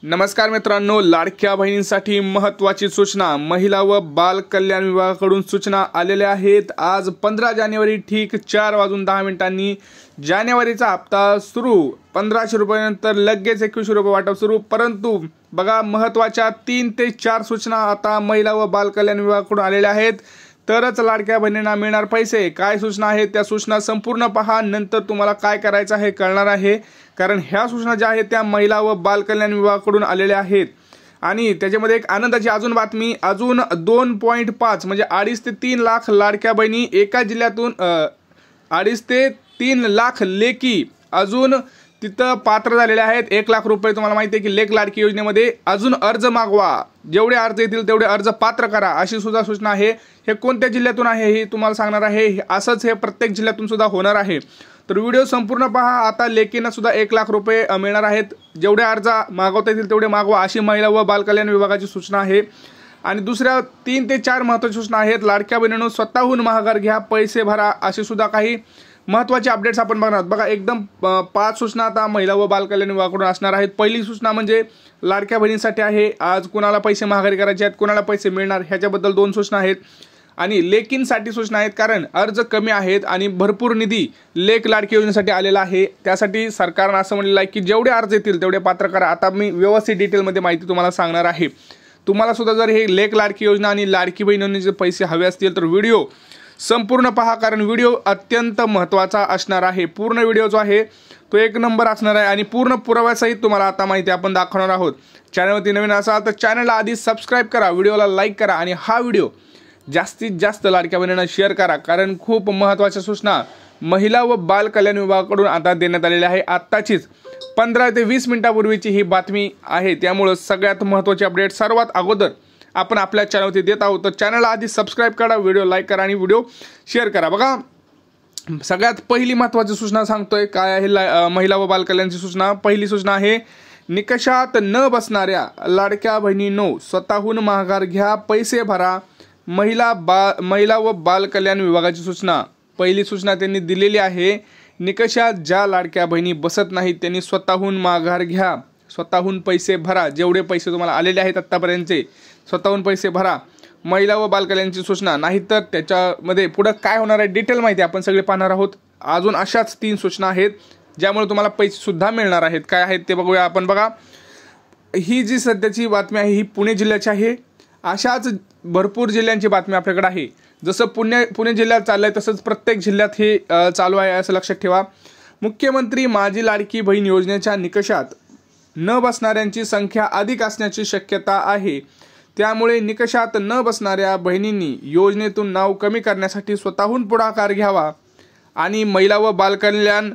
नमस्कार मित्रांनो, लाडक्या बहिणींसाठी महत्त्वाची सूचना महिला व बाल कल्याण विभागाकडून सूचना आलेल्या आहेत। आज 15 जानेवारी ठीक 4:10 जानेवारीचा हप्ता सुरू। 1500 रुपयांनंतर लगेच 2100 रुपये वाटप सुरू। परंतु बघा, महत्त्वाच्या 3 ते 4 सूचना आता महिला व बाल कल्याण विभागाकडून आलेल्या आहेत, तरच लाडक्या बहिणींना मिळणार पैसे। काय सूचना आहेत त्या सूचना संपूर्ण पहा, नंतर तुम्हाला काय करायचं आहे कळणार आहे। कारण ह्या सूचना ज्या आहेत त्या महिला व बाल कल्याण विभागाकडून आलेल्या आहेत। आणि त्याच्यामध्ये एक आनंदाची अजून बातमी, अजून 2.5 म्हणजे 2.5 ते 3 लाख लाडक्या बहिणी एका जिल्ह्यातून 2.5 ते 3 लाख लेकी अजून तिथं पात्र झालेले आहेत। 1 लाख रुपये तुम्हाला माहिती आहे की लेक लाडकी योजनेमध्ये अजून अर्ज मागवा, जेवढे अर्ज येतील तेवढे अर्ज पात्र करा, अशी सुद्धा सूचना आहे। हे कोणत्या जिल्ह्यातून आहे हे तुम्हाला सांगणार आहे। असंच हे प्रत्येक जिल्ह्यातून सुद्धा होणार आहे, तर व्हिडिओ संपूर्ण पहा। आता लेकींना सुद्धा 1 लाख रुपये मिळणार आहेत। जेवढे अर्ज मागवता येतील तेवढे मागवा, अशी महिला व बाल कल्याण विभागाची सूचना आहे। आणि दुसऱ्या 3 ते 4 महत्त्वाची सूचना आहेत। लाडक्या बहिणींनो, स्वतःहून महागार घ्या, पैसे भरा, अशी सुद्धा काही महत्त्वाचे अपडेट्स आपण बघणार आहोत। बघा, एकदम 5 सूचना आता महिला व बाल कल्याण विभागाकडून असणार आहेत। पहिली सूचना म्हणजे लाडक्या बहिणींसाठी आहे। आज कुणाला पैसे महागारी करायचे आहेत, कुणाला पैसे मिळणार ह्याच्याबद्दल 2 सूचना आहेत। आणि लेकींसाठी सूचना आहेत, कारण अर्ज कमी आहेत आणि भरपूर निधी लेक लाडकी योजनेसाठी आलेला आहे। त्यासाठी सरकारने असं म्हणलेलं आहे की जेवढे अर्ज येतील तेवढे पात्र करा। आता मी व्यवस्थित डिटेलमध्ये माहिती तुम्हाला सांगणार आहे। तुम्हाला सुद्धा जर हे लेक लाडकी योजना आणि लाडकी बहीण योजनेचे पैसे हवे असतील तर व्हिडिओ संपूर्ण पहा, कारण व्हिडिओ अत्यंत महत्त्वाचा असणार आहे। पूर्ण व्हिडिओ जो आहे तो 1 नंबर असणार आहे आणि पूर्ण पुराव्यासहित तुम्हाला आता माहिती आपण दाखवणार आहोत। चॅनलवरती नवीन असाल तर चॅनलला आधी सबस्क्राईब करा, व्हिडिओला लाईक करा आणि हा व्हिडिओ जास्तीत जास्त लाडक्या बहिणींना शेअर करा, कारण खूप महत्त्वाच्या सूचना महिला व बाल कल्याण विभागाकडून आता देण्यात आलेल्या आहे। आत्ताचीच 15 ते 20 मिनिटांपूर्वीची ही बातमी आहे, त्यामुळे सगळ्यात महत्त्वाची अपडेट सर्वात अगोदर आपण आपल्या चॅनलवरती देत आहोत। तर चॅनलला आधी सबस्क्राईब करा, व्हिडिओ लाईक करा आणि व्हिडिओ शेअर करा। बघा, सगळ्यात पहिली महत्त्वाची सूचना सांगतोय काय आहे महिला व बाल कल्याणची सूचना। पहिली सूचना आहे, निकषात न बसणाऱ्या लाडक्या बहिणींनो, स्वतःहून माघार घ्या, पैसे भरा। महिला व बाल कल्याण विभागाची सूचना, पहिली सूचना त्यांनी दिलेली आहे। निकषात ज्या लाडक्या बहिणी बसत नाहीत त्यांनी स्वतःहून माघार घ्या, स्वतःहून पैसे भरा। जेवढे पैसे तुम्हाला आलेले आहेत आत्तापर्यंतचे स्वतःहून पैसे भरा। महिला व बाल कल्याणची सूचना, नाहीतर त्याच्यामध्ये पुढे काय होणार आहे डिटेल माहिती आपण सगळे पाहणार आहोत। अजून अशाच 3 सूचना आहेत ज्यामुळे तुम्हाला पैसे सुद्धा मिळणार आहेत। काय आहेत ते बघूया आपण। बघा, ही जी सध्याची बातमी आहे ही पुणे जिल्ह्याची आहे। अशाच भरपूर जिल्ह्यांची बातमी आपल्याकडे आहे। जसं पुणे जिल्ह्यात चाललंय तसंच प्रत्येक जिल्ह्यात हे चालू आहे, असं लक्षात ठेवा। मुख्यमंत्री माझी लाडकी बहीण योजनेच्या निकषात न बसणाऱ्यांची संख्या अधिक असण्याची शक्यता आहे, त्यामुळे निकषात न बसणाऱ्या बहिणींनी योजनेतून नाव कमी करण्यासाठी स्वतःहून पुढाकार घ्यावा आणि महिला व बाल कल्याण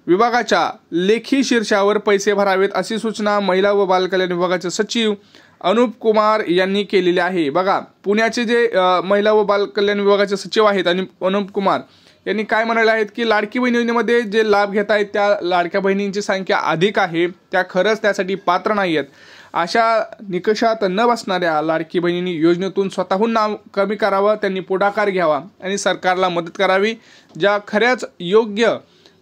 विभागाच्या लेखी शीर्षावर पैसे भरावेत, अशी सूचना महिला व बाल कल्याण विभागाचे सचिव अनुप कुमार यांनी केलेली आहे। बघा, पुण्याचे जे महिला व बाल कल्याण विभागाचे सचिव आहेत आणि अनुप कुमार यांनी काय म्हणाले आहेत की लाडकी बहीण योजनेमध्ये जे लाभ घेत आहेत त्या लाडक्या बहिणींची संख्या अधिक आहे, त्या खरंच त्यासाठी पात्र नाही आहेत। अशा निकषात न बसणाऱ्या लाडकी बहिणींनी योजनेतून स्वतःहून नाव कमी करावं, त्यांनी पुढाकार घ्यावा आणि सरकारला मदत करावी। ज्या खऱ्याच योग्य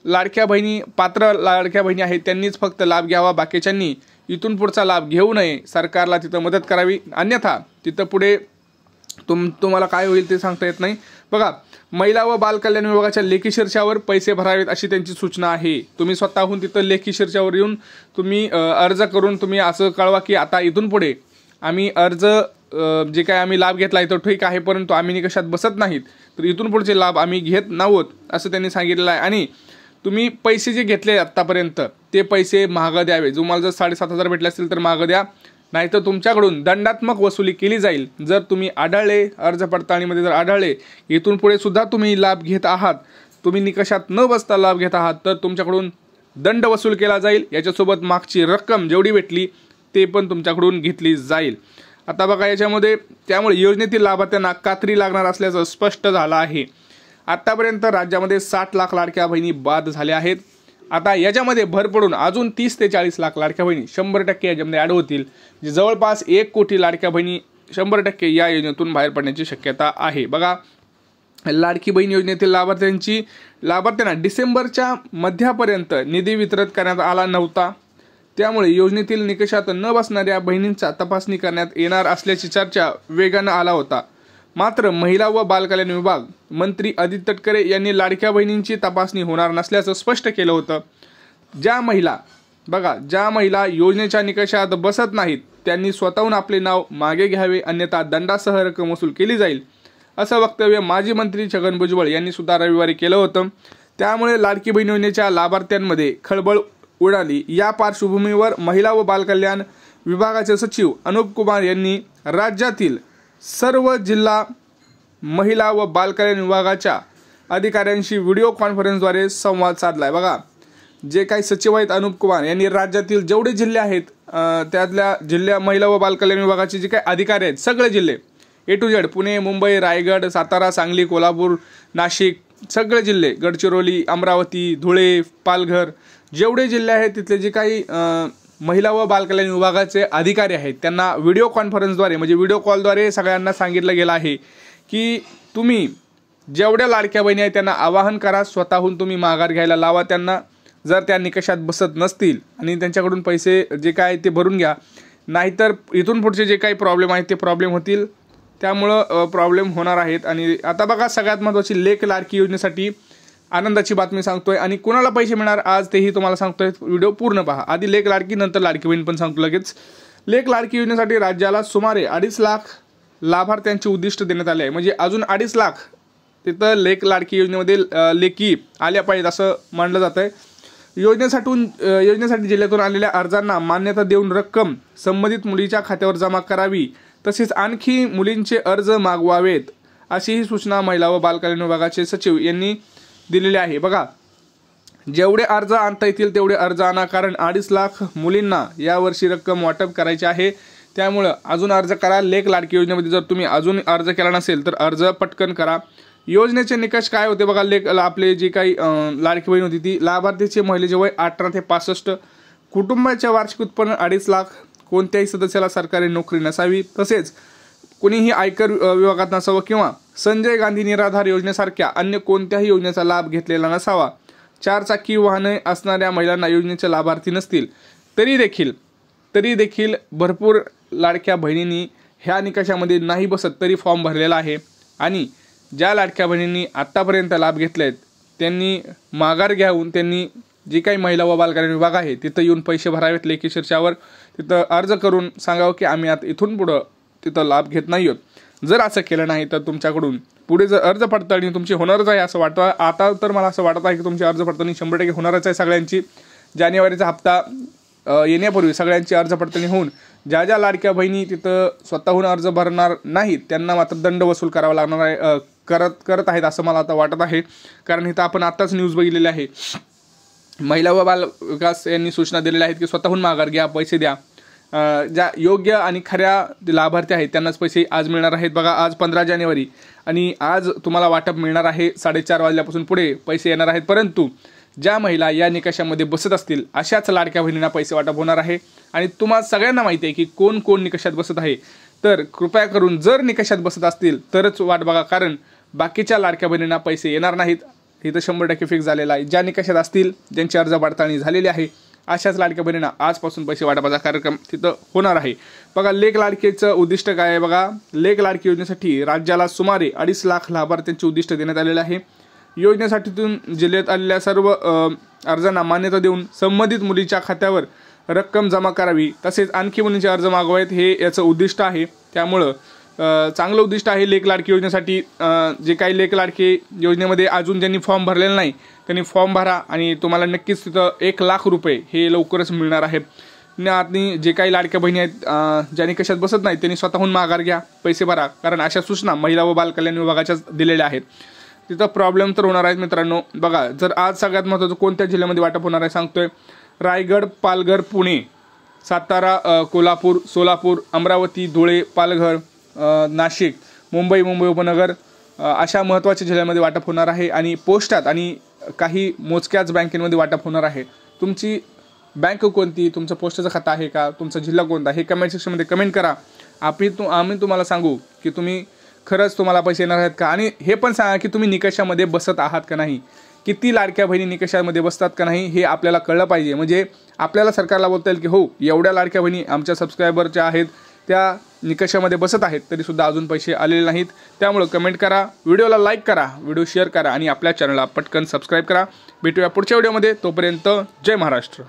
लाडक्या बहिणी, पात्र लाडक्या बहिणी आहेत त्यांनीच फक्त लाभ घ्यावा, बाकीच्यांनी इथून पुढचा लाभ घेऊ नये। सरकारला तिथं मदत करावी, अन्यथा तिथं पुढे तुम्हाला काय होईल ते सांगता येत नाही। बघा, महिला व बाल कल्याण विभागाच्या लेखी शीर्षावर पैसे भरावेत अशी त्यांची सूचना आहे। तुम्ही स्वतःहून तिथं लेखी शीर्षावर येऊन तुम्ही अर्ज करून तुम्ही असं कळवा की आता इथून पुढे आम्ही अर्ज जे काय आम्ही लाभ घेतला आहे तो ठीक आहे, परंतु आम्ही निकषात बसत नाहीत, तर इथून पुढचे लाभ आम्ही घेत नाहोत असं त्यांनी सांगितलेलं आहे। आणि तुम्ही पैसे जे घेतले आत्तापर्यंत ते पैसे महाग द्यावे। तुम्हाला जर 7,500 भेटले असतील तर महाग द्या, नाहीतर तुमच्याकडून दंडात्मक वसुली केली जाईल। जर तुम्ही आढळले, अर्ज पडताळणीमध्ये जर आढळले इथून पुढे सुद्धा तुम्ही लाभ घेत आहात, तुम्ही निकषात न बसता लाभ घेत आहात, तर तुमच्याकडून दंड वसूल केला जाईल। याच्यासोबत मागची रक्कम जेवढी भेटली ते पण तुमच्याकडून घेतली जाईल। आता बघा, याच्यामध्ये त्यामुळे योजनेतील लाभार्थ्यांना कात्री लागणार असल्याचं स्पष्ट झालं आहे। आतापर्यंत राज्यामध्ये 60 लाख लाडक्या बहिणी बाद झाल्या आहेत। आता याच्यामध्ये भर पडून अजून 30 ते 40 लाख लाडक्या बहिणी 100% याच्यामध्ये ॲड होतील, जे जवळपास 1 कोटी लाडक्या बहिणी 100% या योजनेतून बाहेर पडण्याची शक्यता आहे। बघा, लाडकी बहीण योजनेतील लाभार्थ्यांना डिसेंबरच्या मध्यापर्यंत निधी वितरित करण्यात आला नव्हता, त्यामुळे योजनेतील निकषात न बसणाऱ्या बहिणींचा तपासणी करण्यात येणार असल्याची चर्चा वेगानं आला होता। मात्र महिला व बालकल्याण विभाग मंत्री आदित्य तटकरे यांनी लाडक्या बहिणींची तपासणी होणार नसल्याचं स्पष्ट केलं होतं। ज्या महिला योजनेच्या निकषात बसत नाहीत त्यांनी स्वतःहून आपले नाव मागे घ्यावे, अन्यथा दंडासह रक्कम वसूल केली जाईल, असं वक्तव्य माजी मंत्री छगन भुजबळ यांनी सुद्धा रविवारी केलं होतं। त्यामुळे लाडकी बहीण योजनेच्या लाभार्थ्यांमध्ये खळबळ उडाली। या पार्श्वभूमीवर महिला व बालकल्याण विभागाचे सचिव अनुप कुमार यांनी राज्यातील सर्व जिल्हा महिला व बालकल्याण विभागाच्या अधिकाऱ्यांशी व्हिडिओ कॉन्फरन्सद्वारे संवाद साधलाय। बघा, जे काही सचिव आहेत अनुप कुमार यांनी राज्यातील जेवढे जिल्हे आहेत त्यातल्या जिल्हा महिला व बालकल्याण विभागाचे जे काही अधिकारी आहेत सगळे जिल्हे A to Z, Pune, Mumbai, Raigad, Satara, Sangli, Kolhapur, Nashik, सगळे जिल्हे, गडचिरोली, अमरावती, धुळे, पालघर, जेवढे जिल्हे आहेत तिथले जे काही महिला व बालकल्याण विभागाचे अधिकारी आहेत त्यांना व्हिडिओ कॉन्फरन्सद्वारे म्हणजे व्हिडिओ कॉलद्वारे सगळ्यांना सांगितलं गेलं आहे की तुम्ही जेवढ्या लाडक्या बहिणी आहेत त्यांना आवाहन करा, स्वतःहून तुम्ही माघार घ्यायला लावा त्यांना। जर त्या निकषात बसत नसतील आणि त्यांच्याकडून पैसे जे काय ते भरून घ्या, नाहीतर इथून पुढचे जे काही प्रॉब्लेम आहेत ते प्रॉब्लेम होतील, त्यामुळं प्रॉब्लेम होणार आहेत। आणि आता बघा, सगळ्यात महत्त्वाची लेक लाडकी योजनेसाठी आनंदाची बातमी सांगतोय आणि कुणाला पैसे मिळणार आज तेही तुम्हाला सांगतोय, व्हिडिओ पूर्ण पहा। आधी लेक लाडकी, नंतर लाडकी बहीण पण सांगतो लगेच। लेक लाडकी योजनेसाठी राज्याला सुमारे 2.5 लाख लाभार्थ्यांचे उद्दिष्ट देण्यात आले आहे, म्हणजे अजून 2.5 लाख तिथं लेक लाडकी योजनेमध्ये लेकी आल्या पाहिजेत असं मानलं जात आहे। योजनेसाठी जिल्ह्यातून आलेल्या अर्जांना मान्यता देऊन रक्कम संबंधित मुलीच्या खात्यावर जमा करावी, तसेच आणखी मुलींचे अर्ज मागवावेत, अशीही सूचना महिला व बालकल्याण विभागाचे सचिव यांनी दिलेली आहे। बघा, जेवढे अर्ज आणता येतील तेवढे अर्ज आणा, कारण 2.5 लाख मुलींना यावर्षी रक्कम वाटप करायची आहे। त्यामुळं अजून अर्ज करा। लेक लाडकी योजनेमध्ये जर तुम्ही अजून अर्ज केला नसेल तर अर्ज पटकन करा। योजनेचे निकष काय होते बघा, आपले जी काही लाडकी बहीण होती ती लाभार्थीचे महिलेचे वय 18 ते 65, कुटुंबाचे वार्षिक उत्पन्न 2.5 लाख, कोणत्याही सदस्याला सरकारी नोकरी नसावी, तसेच कोणीही आयकर विभागात नसावं किंवा संजय गांधी निराधार योजनेसारख्या अन्य कोणत्याही योजनेचा लाभ घेतलेला नसावा। 4 चाकी वाहने असणाऱ्या महिलांना योजनेचे लाभार्थी नसतील तरी देखील भरपूर लाडक्या बहिणींनी ह्या निकषामध्ये नाही बसत तरी फॉर्म भरलेला आहे। आणि ज्या लाडक्या बहिणींनी आत्तापर्यंत लाभ घेतलेत त्यांनी माघार घ्यावून त्यांनी जी काही महिला व बालकल्याण विभाग आहे तिथं येऊन पैसे भरावेत, लेखी शीर्षावर तिथं अर्ज करून सांगावं की आम्ही आता इथून पुढं तिथं लाभ घेत नाही आहोत। जर असं केलं नाही तर तुमच्याकडून पुढे जर अर्ज पडताळणी तुमची होणारच आहे असं वाटतं। आता तर मला असं वाटत आहे की तुमची अर्ज पडताळणी 100% होणारच आहे। सगळ्यांची जानेवारीचा हप्ता येण्यापूर्वी सगळ्यांची अर्ज पडताळणी होऊन ज्या लाडक्या बहिणी तिथं स्वतःहून अर्ज भरणार नाहीत त्यांना मात्र दंड वसूल करावा लागणार आहे, करत आहेत असं मला आता वाटत आहे। कारण इथं आपण आत्ताच न्यूज बघितलेली आहे, महिला व बाल विकास यांनी सूचना दिलेल्या आहेत की स्वतःहून माघार घ्या, पैसे द्या। ज्या योग्य आणि खऱ्या लाभार्थी आहेत त्यांनाच पैसे आज मिळणार आहेत। बघा, आज 15 जानेवारी आणि आज तुम्हाला वाटप मिळणार आहे। 4:30 वाजल्यापासून पुढे पैसे येणार आहेत, परंतु ज्या महिला या निकषामध्ये बसत असतील अशाच लाडक्या बहिणींना पैसे वाटप होणार आहे। आणि तुम्हाला सगळ्यांना माहिती आहे की कोण कोण निकषात बसत आहे, तर कृपया करून जर निकषात बसत असतील तरच वाट बघा, कारण बाकीच्या लाडक्या बहिणींना पैसे येणार नाहीत। इथं 100% फिक्स झालेला आहे। ज्या निकषात असतील, ज्यांची अर्ज पडताळणी झालेली आहे अशाच लाडक्या बहिणींना आजपासून पैसे वाटपाचा कार्यक्रम तिथं होणार आहे। बघा, लेक लाडकीचं उद्दिष्ट काय आहे बघा, लेक लाडकी योजनेसाठी राज्याला सुमारे 2.5 लाख लाभार्थ्यांचे उद्दिष्ट देण्यात आलेले आहे। योजनेसाठीतून जिल्ह्यात आलेल्या सर्व अर्जांना मान्यता देऊन संबंधित मुलीच्या खात्यावर रक्कम जमा करावी, तसेच आणखी मुलींचे अर्ज मागवावेत, हे याचं उद्दिष्ट आहे। त्यामुळं चांगलं उद्दिष्ट आहे लेक लाडकी योजनेसाठी। जे काही लेक लाडकी योजनेमध्ये अजून ज्यांनी फॉर्म भरलेला नाही त्यांनी फॉर्म भरा आणि तुम्हाला नक्कीच तिथं 1 लाख रुपये हे लवकरच मिळणार आहेत। आणि जे काही लाडक्या बहिणी आहेत ज्यांनी कशात बसत नाही त्यांनी स्वतःहून माघार घ्या, पैसे भरा, कारण अशा सूचना महिला व बालकल्याण विभागाच्याच दिलेल्या आहेत। तिथं प्रॉब्लेम तर होणार आहेत मित्रांनो। बघा, जर आज सगळ्यात महत्त्वाचं कोणत्या जिल्ह्यामध्ये वाटप होणार आहे सांगतोय, रायगड, पालघर, पुणे, सातारा, कोल्हापूर, सोलापूर, अमरावती, धुळे, पालघर, नाशिक, मुंबई उपनगर अशा महत्त्वाच्या जिल्ह्यांमध्ये वाटप होणार आहे। आणि पोस्टात आणि काही मोजक्याच बँकेमध्ये वाटप होणार आहे। तुमची बँक कोणती, तुमचं पोस्टाचं खातं आहे का, तुमचा जिल्हा कोणता हे कमेंट सेक्शनमध्ये कमेंट करा। आम्ही तुम्हाला सांगू की तुम्ही खरंच तुम्हाला पैसे येणार आहेत का, आणि हे पण सांगा की तुम्ही निकषामध्ये बसत आहात का नाही। किती लाडक्या बहिणी निकषामध्ये बसतात का नाही हे आपल्याला कळलं पाहिजे. म्हणजे आपल्याला सरकारला बोलता येईल की हो एवढ्या लाडक्या बहिणी आमच्या सबस्क्रायबरच्या आहेत, त्या निकषामध्ये बसत आहेत, तरीसुद्धा अजून पैसे आलेले नाहीत. त्यामुळे कमेंट करा, व्हिडिओला लाईक करा, व्हिडिओ शेअर करा आणि आपल्या चॅनलला पटकन सबस्क्राईब करा. भेटूया पुढच्या व्हिडिओमध्ये. तोपर्यंत जय महाराष्ट्र.